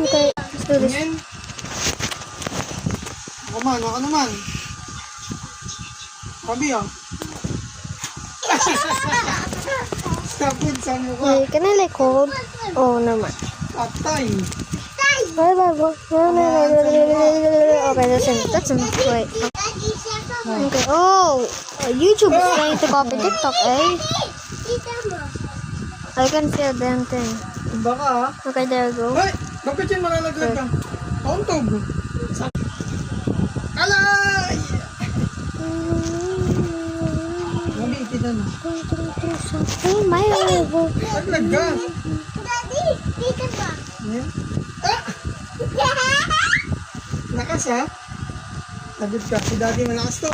Okay, let's do this. Tingin. Ako naman. Sabi ah. Sabon sa mukha. Wait, can I like hold? Oh, never mind. Patay. Okay, that's enough. Wait. Okay. Oh, YouTube is trying to copy TikTok, eh? I can feel damn thing. Baka ah. Okay, there we go. Ay! Bakit yan malalaglag ka? Pauntog. Alay! Mami, kita na. Oh, my God. Laglag ka. Daddy, dito ba? Yan. Ah! Lakas ha? Sagot ka. Si daddy malakas to.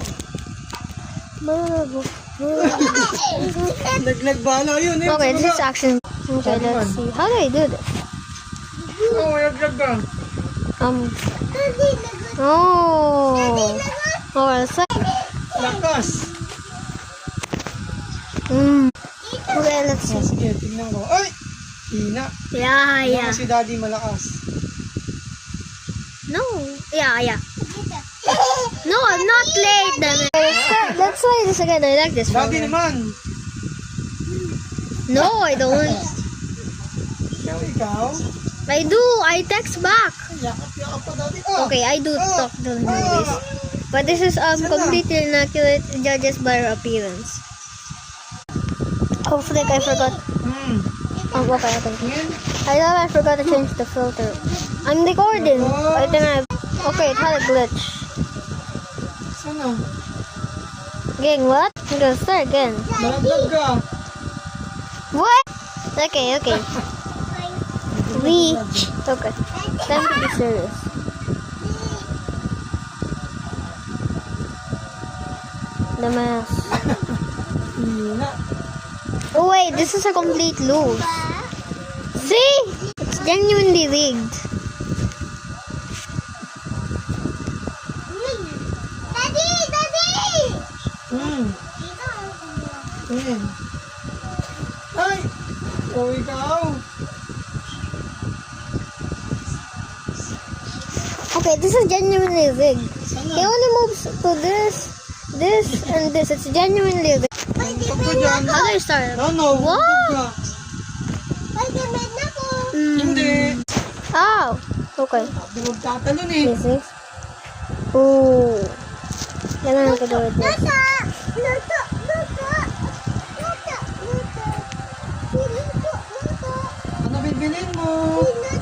Laglag bala yun eh. Okay, this is action. Okay, let's see. How do I do this? Oo, laglag ka. Daddy, lagot. Oh. Okay, let's see. Lakas. Okay, let's see. Sige, tingnan ko. Ay! Hina. Yeah. Si daddy malakas. No. Yeah. No, I'm not late. Damn it. Let's try this again. I like this one. Daddy naman. No, I don't. Ikaw? I do. I text back. Yakap pa daddy. Oh! Okay, I do talk to him this. But this is completely inaccurate judges by her appearance. Hopefully I forgot. Oh, okay. Tingin. I thought I forgot to change the filter. I'm recording. I think I. Okay, it had a glitch. Sana? Gang, what? I'm gonna start again. Malaglag ka. What? Okay. Okay. Time to be serious. The mask. Hina. Oh wait, this is a complete lose. See? It's genuinely rigged. Daddy! Dito. Tingin. Ay! Oh, ikaw. Okay, this is genuinely rigged. Sana? He only moves to this, and this. It's genuinely rigged. Pag ko dyan. How do I start? No. What? Ka. Pag-gamit na ko. Hindi. Oh, okay. Huwag tatalon eh. Easy. Ooh. Kailangan ko gawin this. Luto. Ano bibilin mo? Luto.